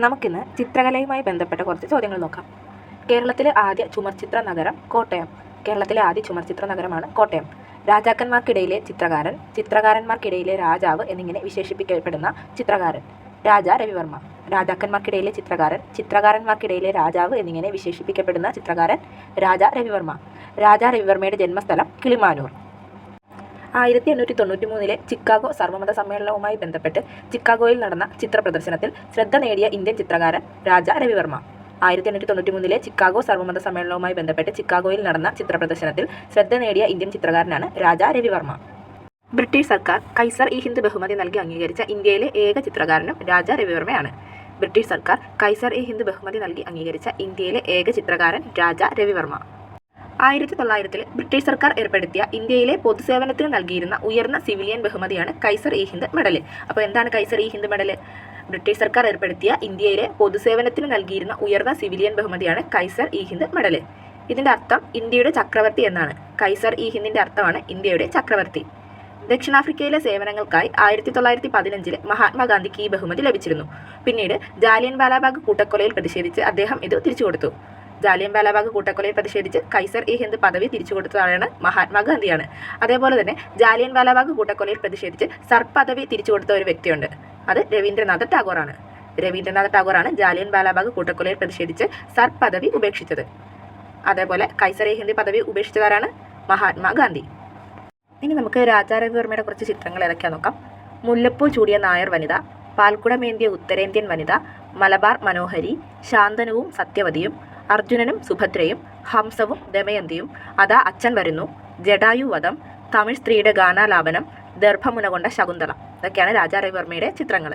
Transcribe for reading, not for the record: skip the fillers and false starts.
നമുക്കിന്ന് ചിത്രകലയുമായി ബന്ധപ്പെട്ട കുറച്ച് ചോദ്യങ്ങൾ നോക്കാം. കേരളത്തിലെ ആദ്യ ചുമർചിത്ര നഗരം കോട്ടയം. കേരളത്തിലെ ആദ്യ ചുമർചിത്ര നഗരമാണ് കോട്ടയം. രാജാക്കന്മാർക്കിടയിലെ ചിത്രകാരൻ, ചിത്രകാരന്മാർക്കിടയിലെ രാജാവ് എന്നിങ്ങനെ വിശേഷിപ്പിക്കപ്പെടുന്ന ചിത്രകാരൻ രാജാ രവിവർമ്മ. രാജാക്കന്മാർക്കിടയിലെ ചിത്രകാരൻ, ചിത്രകാരന്മാർക്കിടയിലെ രാജാവ് എന്നിങ്ങനെ വിശേഷിപ്പിക്കപ്പെടുന്ന ചിത്രകാരൻ രാജാ രവിവർമ്മ. രാജാ രവിവർമ്മയുടെ ജന്മസ്ഥലം കിളിമാനൂർ. 1893 ചിക്കാഗോ സർവ്വമത സമ്മേളനവുമായി ബന്ധപ്പെട്ട് ചിക്കാഗോയിൽ നടന്ന ചിത്ര പ്രദർശനത്തിൽ ശ്രദ്ധ നേടിയ ഇന്ത്യൻ ചിത്രകാരൻ രാജാ രവിവർമ്മ. 1893 ചിക്കാഗോ സർവ്വമത സമ്മേളനവുമായി ബന്ധപ്പെട്ട് ചിക്കാഗോയിൽ നടന്ന ചിത്ര പ്രദർശനത്തിൽ ശ്രദ്ധ നേടിയ ഇന്ത്യൻ ചിത്രകാരനാണ് രാജാ രവിവർമ്മ. ബ്രിട്ടീഷ് സർക്കാർ കൈസർ-ഇ-ഹിന്ദ് ബഹുമതി നൽകി അംഗീകരിച്ച ഇന്ത്യയിലെ ഏക ചിത്രകാരനും രാജാ രവിവർമ്മയാണ്. ബ്രിട്ടീഷ് സർക്കാർ കൈസർ-ഇ-ഹിന്ദ് ബഹുമതി നൽകി അംഗീകരിച്ച ഇന്ത്യയിലെ ഏക ചിത്രകാരൻ രാജാ രവിവർമ്മ. 1900 ബ്രിട്ടീഷ് സർക്കാർ ഏർപ്പെടുത്തിയ ഇന്ത്യയിലെ പൊതുസേവനത്തിന് നൽകിയിരുന്ന ഉയർന്ന സിവിലിയൻ ബഹുമതിയാണ് കൈസർ-ഇ-ഹിന്ദ് മെഡൽ. അപ്പോൾ എന്താണ് കൈസർ-ഇ-ഹിന്ദ് മെഡൽ? ബ്രിട്ടീഷ് സർക്കാർ ഏർപ്പെടുത്തിയ ഇന്ത്യയിലെ പൊതുസേവനത്തിന് നൽകിയിരുന്ന ഉയർന്ന സിവിലിയൻ ബഹുമതിയാണ് കൈസർ-ഇ-ഹിന്ദ് മെഡൽ. ഇതിൻ്റെ അർത്ഥം ഇന്ത്യയുടെ ചക്രവർത്തി എന്നാണ്. കൈസർ-ഇ-ഹിന്ദിൻ്റെ അർത്ഥമാണ് ഇന്ത്യയുടെ ചക്രവർത്തി. ദക്ഷിണാഫ്രിക്കയിലെ സേവനങ്ങൾക്കായി 1915 മഹാത്മാഗാന്ധിക്ക് ഈ ബഹുമതി ലഭിച്ചിരുന്നു. പിന്നീട് ജാലിയൻ വാലാബാഗ് കൂട്ടക്കൊലയിൽ പ്രതിഷേധിച്ച് അദ്ദേഹം ഇത് തിരിച്ചുകൊടുത്തു. ജാലിയൻ വാലാബാഗ് കൂട്ടക്കൊലയിൽ പ്രതിഷേധിച്ച് കൈസർ-ഇ-ഹിന്ദ് പദവി തിരിച്ചുകൊടുത്തതാണ് മഹാത്മാഗാന്ധിയാണ്. അതേപോലെ തന്നെ ജാലിയൻ വാലാബാഗ് കൂട്ടക്കൊലയിൽ പ്രതിഷേധിച്ച് സർ പദവി തിരിച്ചുകൊടുത്ത ഒരു വ്യക്തിയുണ്ട്. അത് രവീന്ദ്രനാഥ ടാഗോറാണ്. രവീന്ദ്രനാഥ ടാഗോറാണ് ജാലിയൻ വാലാബാഗ് കൂട്ടക്കൊലയിൽ പ്രതിഷേധിച്ച് സർ പദവി ഉപേക്ഷിച്ചത്. അതേപോലെ കൈസർ-ഇ-ഹിന്ദ് പദവി ഉപേക്ഷിച്ചതാരാണ്? മഹാത്മാഗാന്ധി. ഇനി നമുക്ക് രാജാ രവിവർമ്മയുടെ കുറച്ച് ചിത്രങ്ങൾ ഏതൊക്കെയാ നോക്കാം. മുല്ലപ്പൂ ചൂടിയ നായർ വനിത, പാൽക്കുടമേന്തിയ ഉത്തരേന്ത്യൻ വനിത, മലബാർ മനോഹരി, ശാന്തനുവും സത്യവതിയും, അർജുനനും സുഭദ്രയും, ഹംസവും ദമയന്തിയും, അതാ അച്ഛൻ വരുന്നു, ജടായു വധം, തമിഴ് സ്ത്രീയുടെ ഗാനാലാപനം, ദർഭമുന കൊണ്ട ശകുന്തള. ഇതൊക്കെയാണ് രാജാ രവിവർമ്മയുടെ ചിത്രങ്ങൾ.